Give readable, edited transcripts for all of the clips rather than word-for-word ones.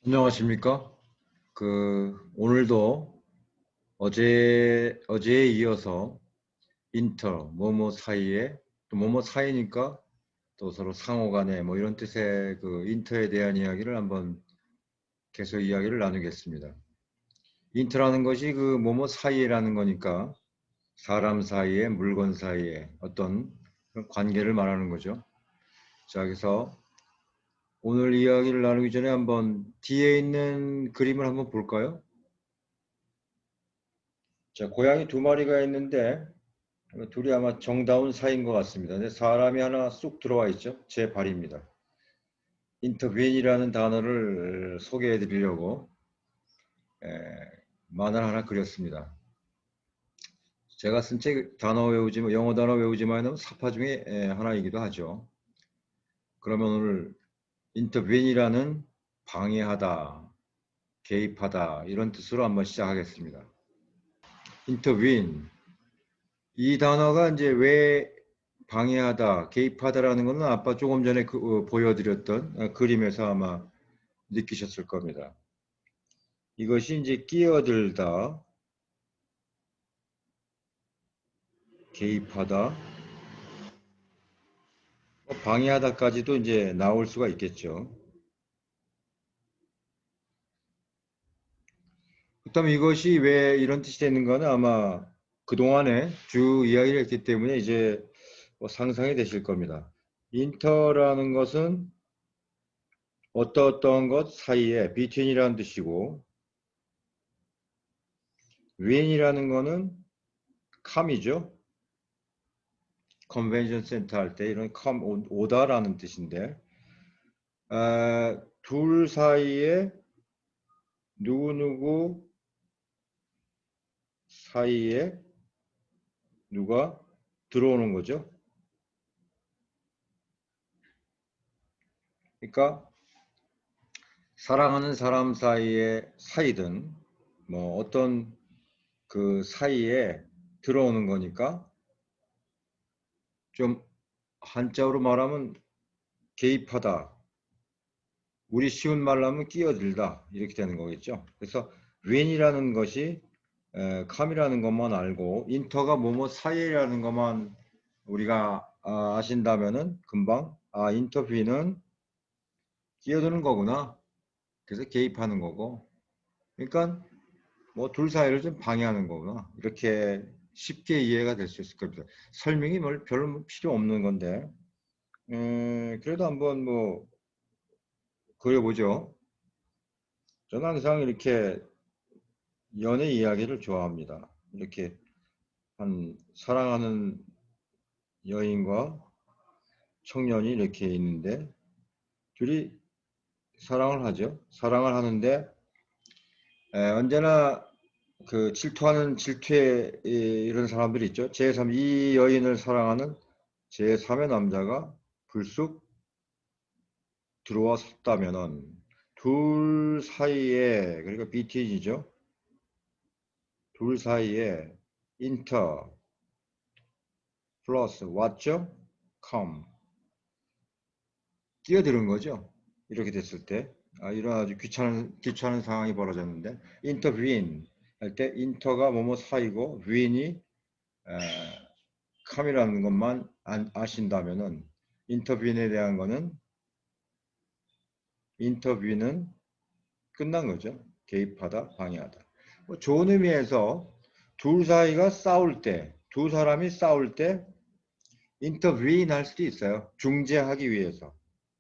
안녕하십니까? 오늘도 어제에 이어서 뭐뭐 사이에, 또 뭐뭐 사이니까 또 서로 상호 간에 뭐 이런 뜻의 인터에 대한 이야기를 한번 계속 이야기를 나누겠습니다. 인터라는 것이 뭐뭐 사이에라는 거니까 사람 사이에, 물건 사이에 어떤 그런 관계를 말하는 거죠. 자, 그래서 오늘 이야기를 나누기 전에 한번 뒤에 있는 그림을 한번 볼까요? 자, 고양이 두 마리가 있는데 둘이 아마 정다운 사이인 것 같습니다. 근데 사람이 하나 쑥 들어와 있죠. 제 발입니다. 인터벤이라는 단어를 소개해 드리려고 만화를 하나 그렸습니다. 제가 쓴 책 단어 외우지만 영어 단어 외우지만 사파 중에 하나이기도 하죠. 그러면 오늘 인터벤이라는 방해하다, 개입하다 이런 뜻으로 한번 시작하겠습니다. 인터벤 이 단어가 이제 왜 방해하다, 개입하다라는 것은 아까 조금 전에 보여드렸던 그림에서 아마 느끼셨을 겁니다. 이것이 이제 끼어들다, 개입하다, 방해하다까지도 이제 나올 수가 있겠죠. 그렇다면 이것이 왜 이런 뜻이 되는 거는 아마 그동안에 쭉 이야기를 했기 때문에 이제 상상이 되실 겁니다. 인터라는 것은 어떠어떠한 것 사이에 between이라는 뜻이고 when이라는 거는 come이죠. 컨벤션 센터 할 때 이런 오다라는 뜻인데 둘 사이에 누구누구 사이에 누가 들어오는 거죠. 그러니까 사랑하는 사람 사이에 사이든 뭐 어떤 그 사이에 들어오는 거니까 좀 한자어로 말하면 개입하다. 우리 쉬운 말로 하면 끼어들다 이렇게 되는 거겠죠. 그래서 when이라는 것이 컴이라는 것만 알고 인터가 뭐뭐 사이라는 것만 우리가 아신다면은 금방 인터뷰는 끼어드는 거구나. 그래서 개입하는 거고. 그러니까 뭐 둘 사이를 좀 방해하는 거구나. 이렇게 쉽게 이해가 될 수 있을 겁니다. 설명이 별로 필요 없는 건데 그래도 한번 뭐 그려보죠. 저는 항상 이렇게 연애 이야기를 좋아합니다. 이렇게 한 사랑하는 여인과 청년이 이렇게 있는데 둘이 사랑을 하죠. 사랑을 하는데 언제나 그 질투하는 질투에 이런 사람들이 있죠. 제3 이 여인을 사랑하는 제3의 남자가 불쑥 들어와 섰다면은 둘 사이에 그러니까 BTG죠. 둘 사이에 인터 플러스 왔죠? come 끼어드는 거죠. 이렇게 됐을 때 이런 아주 귀찮은 상황이 벌어졌는데 인터뷰인 할 때 인터가 뭐뭐 사이고 뷰인이 컴이라는 것만 아신다면은 인터뷰인에 대한 거는 인터뷰는 끝난 거죠. 개입하다, 방해하다. 뭐 좋은 의미에서 둘 사이가 싸울 때, 두 사람이 싸울 때 인터뷰인 할 수도 있어요. 중재하기 위해서.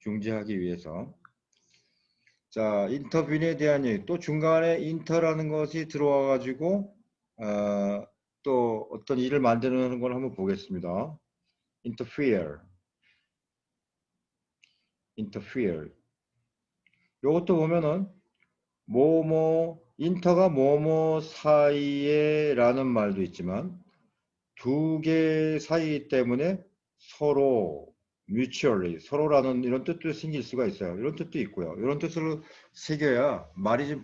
중재하기 위해서. 자, 인터뷰인에 대한 얘기. 또 중간에 인터라는 것이 들어와 가지고 또 어떤 일을 만드는 걸 한번 보겠습니다. interfere, interfere. 요것도 보면은 뭐뭐 인터가 뭐뭐 사이에라는 말도 있지만 두 개 사이 때문에 서로 mutually 서로라는 이런 뜻도 생길 수가 있어요. 이런 뜻도 있고요. 이런 뜻을 새겨야 말이 좀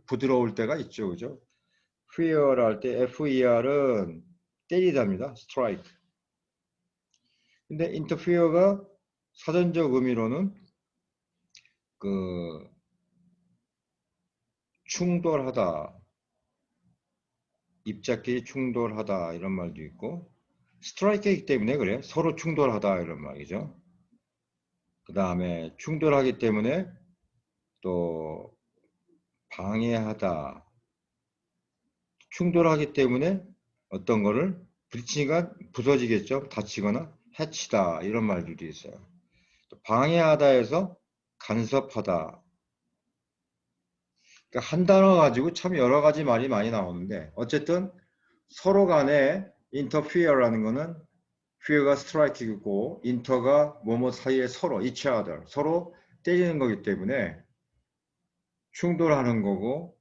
부드러울 때가 있죠. 그죠? fear 할 때 FER은 때리다입니다. strike. 근데 interfere가 사전적 의미로는 그 충돌하다, 입자끼리 충돌하다 이런 말도 있고, 스트라이크이기 때문에 그래. 서로 충돌하다 이런 말이죠. 그 다음에 충돌하기 때문에 또 방해하다, 충돌하기 때문에 어떤 거를 부딪히니까 부서지겠죠. 다치거나 해치다 이런 말들도 있어요. 또 방해하다에서 간섭하다. 그러니까 한 단어 가지고 참 여러 가지 말이 많이 나오는데 어쨌든 서로 간에 interfere라는 거는 fear가 strike이고 inter가 뭐뭐 사이에 서로 each other 서로 때리는 거기 때문에 충돌하는 거고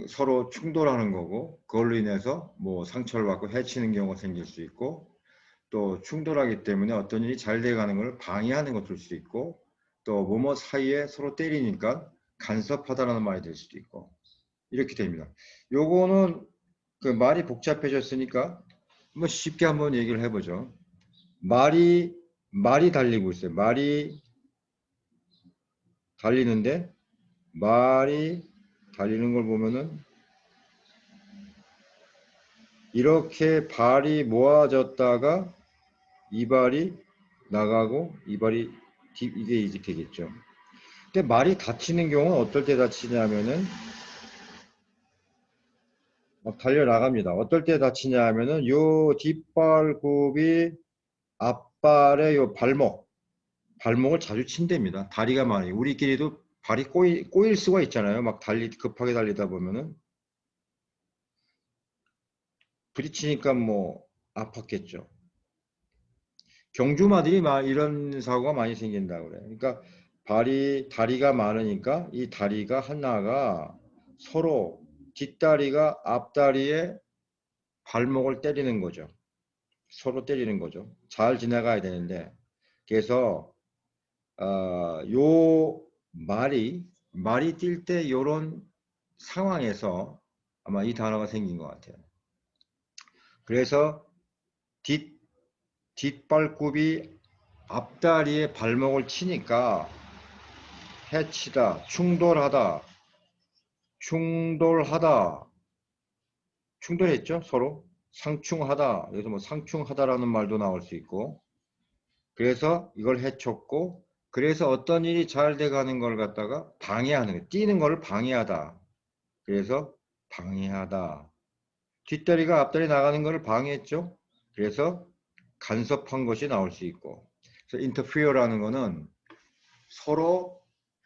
서로 충돌하는 거고 그걸로 인해서 뭐 상처를 받고 해치는 경우가 생길 수 있고 또 충돌하기 때문에 어떤 일이 잘 돼가는 걸 방해하는 것일 수 있고 또 뭐뭐 사이에 서로 때리니까 간섭하다라는 말이 될 수도 있고 이렇게 됩니다. 요거는 그 말이 복잡해졌으니까 뭐 쉽게 한번 얘기를 해보죠. 말이 달리고 있어요. 말이 달리는데 말이 달리는 걸 보면은 이렇게 발이 모아졌다가 이발이 나가고 이발이 이게 되겠죠. 근데 말이 다치는 경우는 어떨 때 다치냐면은 막 달려나갑니다. 어떨 때 다치냐 하면은 요 뒷발굽이 앞발의 요 발목을 자주 친답니다. 다리가 많이. 우리끼리도 발이 꼬일 수가 있잖아요. 막 급하게 달리다 보면은 부딪히니까 뭐 아팠겠죠. 경주마들이 이런 사고가 많이 생긴다고 그래요. 그러니까 다리가 많으니까 이 다리가 하나가 서로 뒷다리가 앞다리에 발목을 때리는 거죠. 서로 때리는 거죠. 잘 지나가야 되는데 그래서 요 말이 뛸 때 요런 상황에서 아마 이 단어가 생긴 것 같아요. 그래서 뒷발굽이 앞다리에 발목을 치니까 해치다, 충돌했죠, 서로. 상충하다, 여기서 뭐 상충하다라는 말도 나올 수 있고, 그래서 이걸 해쳤고, 그래서 어떤 일이 잘 돼가는 걸 갖다가 방해하는 거예요. 뛰는 걸 방해하다. 그래서 방해하다. 뒷다리가 앞다리 나가는 것을 방해했죠. 그래서 간섭한 것이 나올 수 있고, 그래서 interfere라는 거는 서로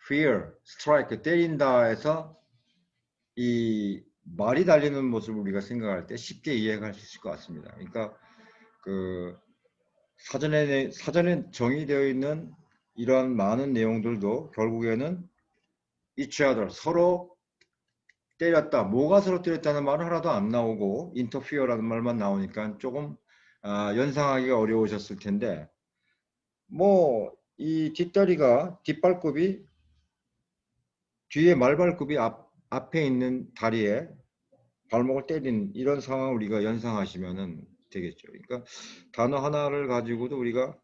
fear, strike, 때린다 해서 이 말이 달리는 모습을 우리가 생각할 때 쉽게 이해할 수 있을 것 같습니다. 그러니까 그 사전에 정의되어 있는 이런 많은 내용들도 결국에는 each other, 서로 때렸다. 뭐가 서로 때렸다는 말은 하나도 안 나오고 interfere라는 말만 나오니까 조금 연상하기가 어려우셨을 텐데 뭐 이 뒷발굽이 뒤에 말발굽이 앞에 있는 다리에 발목을 때린 이런 상황을 우리가 연상하시면 되겠죠. 그러니까 단어 하나를 가지고도 우리가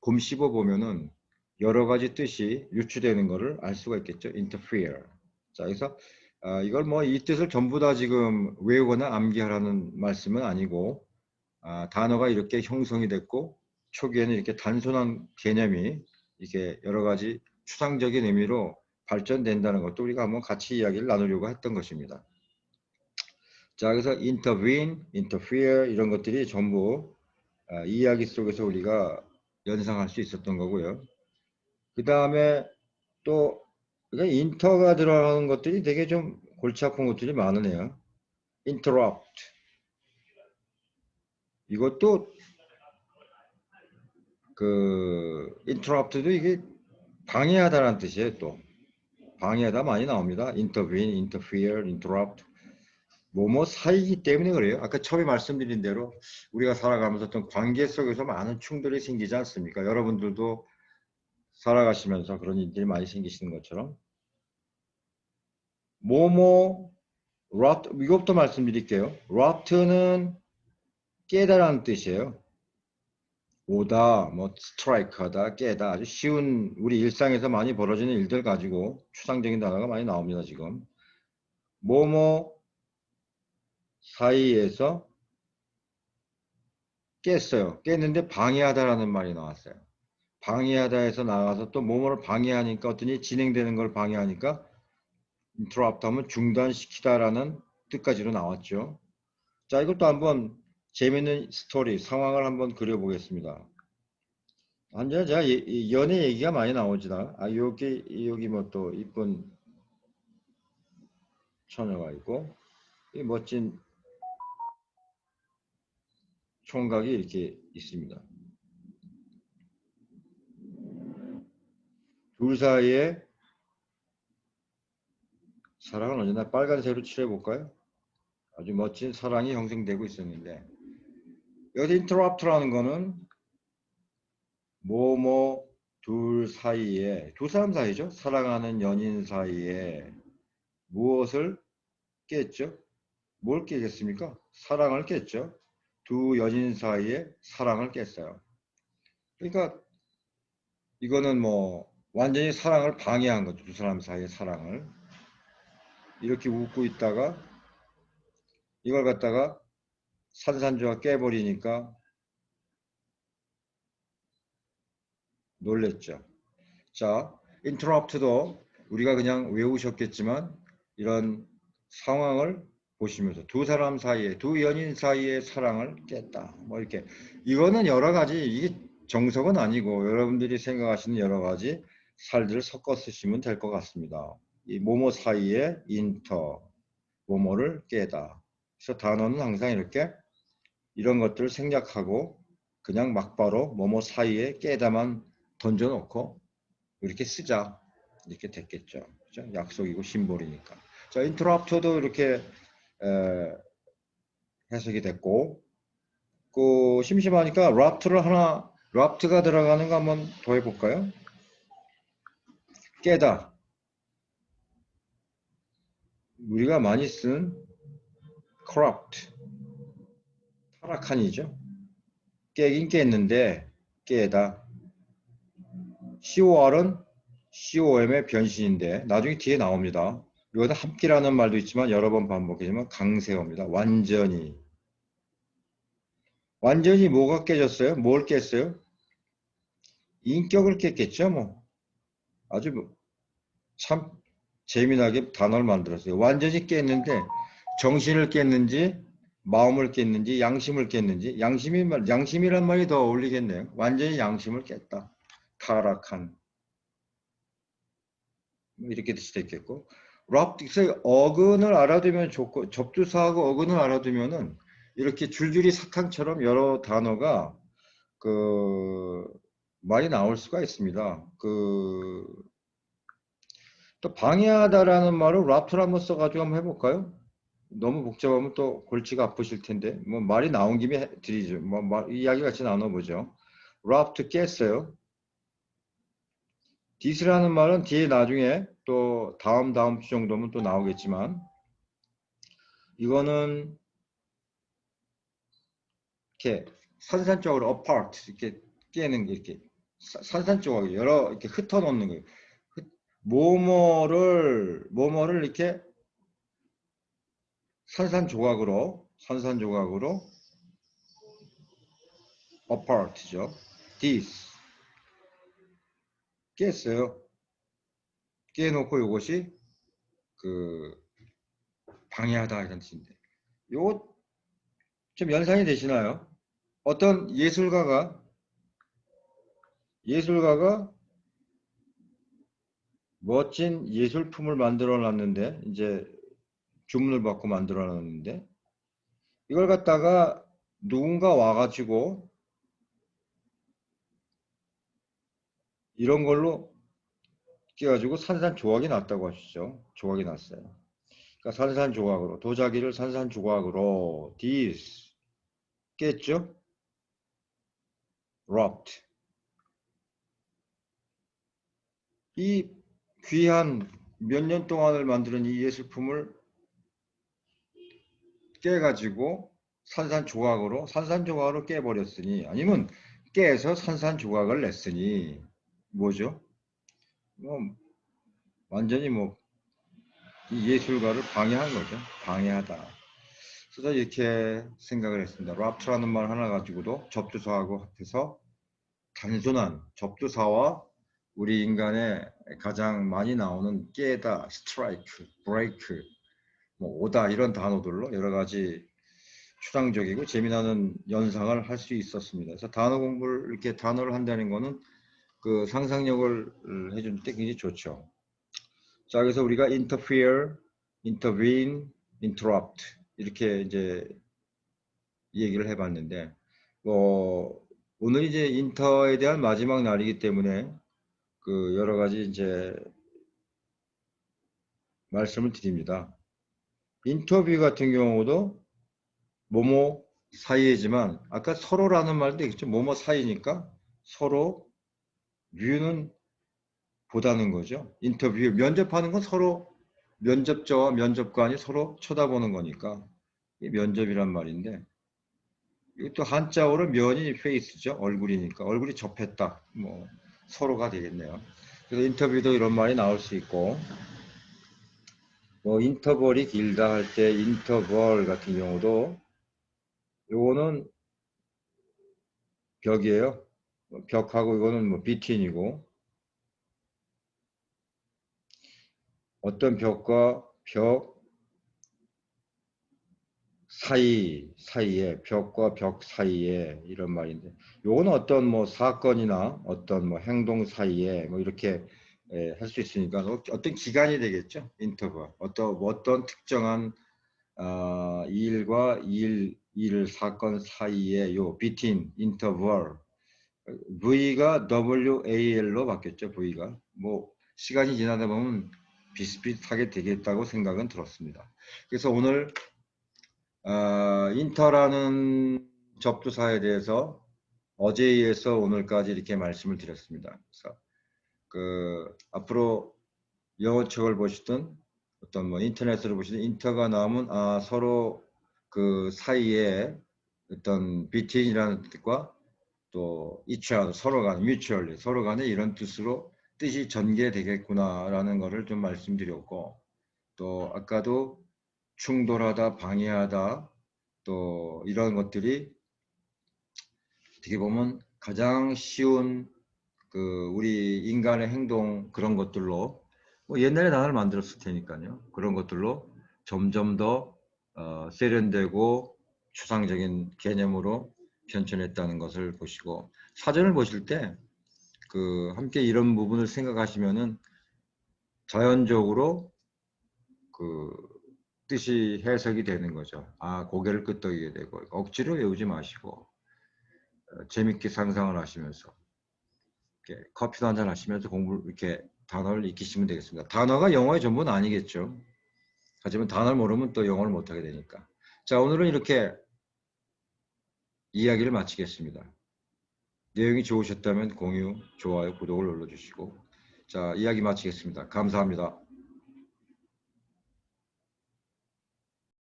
곰씹어 보면은 여러 가지 뜻이 유추되는 것을 알 수가 있겠죠. interfere. 자, 그래서 이걸 뭐 이 뜻을 전부 다 지금 외우거나 암기하라는 말씀은 아니고 단어가 이렇게 형성이 됐고 초기에는 이렇게 단순한 개념이 이렇게 여러 가지 추상적인 의미로 발전된다는 것도 우리가 한번 같이 이야기를 나누려고 했던 것입니다. 자, 그래서 intervene, interfere 이런 것들이 전부 이 이야기 속에서 우리가 연상할 수 있었던 거고요. 그 다음에 또 그러니까 인터가 들어가는 것들이 되게 좀 골치 아픈 것들이 많으네요. interrupt 이것도 interrupt도 이게 방해하다라는 뜻이에요. 또 방해하다 많이 나옵니다. intervene, interfere, interrupt 뭐뭐 사이기 때문에 그래요. 아까 처음에 말씀드린 대로 우리가 살아가면서 어떤 관계 속에서 많은 충돌이 생기지 않습니까? 여러분들도 살아가시면서 그런 일들이 많이 생기시는 것처럼 뭐뭐 rot 이것부터 말씀드릴게요. rot는 깨다라는 뜻이에요. 오다, 뭐 스트라이크하다, 깨다 아주 쉬운 우리 일상에서 많이 벌어지는 일들 가지고 추상적인 단어가 많이 나옵니다. 지금 뭐뭐 사이에서 깼어요. 깼는데 방해하다라는 말이 나왔어요. 방해하다에서 나가서 또 뭐뭐를 방해하니까 어떠니 진행되는 걸 방해하니까 interrupt 하면 중단시키다라는 뜻까지로 나왔죠. 자, 이것도 한번 재밌는 스토리, 상황을 한번 그려보겠습니다. 완전 제가 연애 얘기가 많이 나오지다. 아, 여기 뭐 또 이쁜 처녀가 있고, 이 멋진 총각이 이렇게 있습니다. 둘 사이에 사랑을 언제나 빨간색으로 칠해볼까요? 아주 멋진 사랑이 형성되고 있었는데, 여기 interrupt라는 거는 뭐뭐 둘 사이에, 두 사람 사이죠? 사랑하는 연인 사이에 무엇을 깼죠? 뭘 깨겠습니까? 사랑을 깼죠. 두 연인 사이에 사랑을 깼어요. 그러니까 이거는 뭐 완전히 사랑을 방해한 거죠. 두 사람 사이의 사랑을. 이렇게 웃고 있다가 이걸 갖다가 산산조각 깨버리니까 놀랬죠. 자, interrupt도 우리가 그냥 외우셨겠지만 이런 상황을 보시면서 두 사람 사이에, 두 연인 사이의 사랑을 깼다. 뭐 이렇게. 이거는 여러 가지, 이게 정석은 아니고 여러분들이 생각하시는 여러 가지 살들을 섞어 쓰시면 될 것 같습니다. 이 뭐뭐 사이에 인터, 뭐뭐를 깨다. 그래서 단어는 항상 이렇게 이런 것들을 생략하고 그냥 막바로 뭐뭐 사이에 깨다만 던져놓고 이렇게 쓰자. 이렇게 됐겠죠. 그죠? 약속이고 심볼이니까. 자, 인터럽트도 이렇게 해석이 됐고, 그 심심하니까 랍트가 들어가는 거 한번 더 해볼까요? 깨다. 우리가 많이 쓰는 corrupt, 타락한이죠. 깨긴 깼는데 깨다. COR은 COM의 변신인데 나중에 뒤에 나옵니다. 이거는 함께라는 말도 있지만 여러 번 반복해지면 강세어입니다. 완전히. 완전히 뭐가 깨졌어요? 뭘 깼어요? 인격을 깼겠죠, 뭐. 아주 참 재미나게 단어를 만들었어요. 완전히 깼는데 정신을 깼는지 마음을 깼는지 양심을 깼는지 양심이란 말이 더 어울리겠네요. 완전히 양심을 깼다. 타락한 뭐 이렇게 수도 있겠고 어근을 알아두면 좋고 접두사하고 어근을 알아두면은 이렇게 줄줄이 사탕처럼 여러 단어가 그 많이 나올 수가 있습니다. 또 방해하다라는 말을 랍트를 한번 써가지고 한번 해볼까요? 너무 복잡하면 또 골치가 아프실 텐데 뭐 말이 나온 김에 드리죠. 뭐 이야기 같이 나눠보죠. 랍트 깼어요. 디스라는 말은 뒤에 나중에 또 다음 주 정도면 또 나오겠지만 이거는 이렇게 산산적으로 apart 이렇게 깨는 게 이렇게 산산적으로 여러 이렇게 흩어놓는 거예요. 뭐뭐를 이렇게 산산조각으로 apart죠. this 깼어요. 깨놓고 이것이 그 방해하다 이런 뜻인데 요거 좀 연상이 되시나요? 어떤 예술가가 멋진 예술품을 만들어 놨는데 이제 주문을 받고 만들어 놨는데 이걸 갖다가 누군가 와가지고 이런 걸로 깨가지고 산산조각이 났다고 하시죠. 조각이 났어요. 그러니까 산산조각으로 도자기를 산산조각으로 this 깼죠? wrapped 이 귀한 몇 년 동안을 만드는 이 예술품을 깨가지고 산산조각으로 깨버렸으니 아니면 깨서 산산조각을 냈으니 뭐죠? 뭐 완전히 뭐 이 예술가를 방해한 거죠. 방해하다. 그래서 이렇게 생각을 했습니다. rapture라는 말 하나 가지고도 접두사하고 합해서 단순한 접두사와 우리 인간의 가장 많이 나오는 깨다, 스트라이크, 브레이크, 뭐 오다 이런 단어들로 여러 가지 추상적이고 재미나는 연상을 할 수 있었습니다. 그래서 단어 공부를 이렇게 단어를 한다는 거는 그 상상력을 해줄 때 굉장히 좋죠. 자, 그래서 우리가 interfere, intervene, interrupt 이렇게 이제 얘기를 해봤는데, 오늘 이제 인터에 대한 마지막 날이기 때문에 그 여러 가지 이제 말씀을 드립니다. 인터뷰 같은 경우도 뭐뭐 사이이지만 아까 서로라는 말도 있죠. 뭐뭐 사이니까 서로 뷰는 보다는 거죠. 인터뷰 면접하는 건 서로 면접자와 면접관이 서로 쳐다보는 거니까 이 면접이란 말인데 이것도 한자어로 면이 페이스죠. 얼굴이니까 얼굴이 접했다. 뭐 서로가 되겠네요. 그래서 인터뷰도 이런 말이 나올 수 있고 뭐 인터벌이 길다 할 때 인터벌 같은 경우도 요거는 벽이에요. 벽하고 이거는 뭐 비틴이고 어떤 벽과 벽 사이에 벽과 벽 사이에 이런 말인데 요거는 어떤 뭐 사건이나 어떤 뭐 행동 사이에 뭐 이렇게 할 수 있으니까 어떤 기간이 되겠죠. 인터벌 어떤 특정한 일과 일 사건 사이에 요 between interval V가 WAL로 바뀌었죠. V가 뭐 시간이 지나다 보면 비슷비슷하게 되겠다고 생각은 들었습니다. 그래서 오늘 인터라는 접두사에 대해서 어제에 이어서 오늘까지 이렇게 말씀을 드렸습니다. 그래서 그 앞으로 영어 책을 보시든 어떤 뭐 인터넷으로 보시든 인터가 나오면 서로 그 사이에 어떤 between이라는 뜻과 또 each other 서로 간에 mutually 서로 간에 이런 뜻으로 뜻이 전개되겠구나라는 것을 좀 말씀드렸고 또 아까도 충돌하다 방해하다 또 이런 것들이 어떻게 보면 가장 쉬운 그 우리 인간의 행동 그런 것들로 뭐 옛날에 단어를 만들었을 테니까요. 그런 것들로 점점 더 세련되고 추상적인 개념으로 변천했다는 것을 보시고 사전을 보실 때 그 함께 이런 부분을 생각하시면은 자연적으로 그 뜻이 해석이 되는 거죠. 고개를 끄덕이게 되고 억지로 외우지 마시고 재밌게 상상을 하시면서 이렇게 커피도 한잔 하시면서 공부 이렇게 단어를 익히시면 되겠습니다. 단어가 영어의 전부는 아니겠죠. 하지만 단어를 모르면 또 영어를 못하게 되니까. 자, 오늘은 이렇게 이야기를 마치겠습니다. 내용이 좋으셨다면 공유, 좋아요, 구독을 눌러주시고 자, 이야기 마치겠습니다. 감사합니다.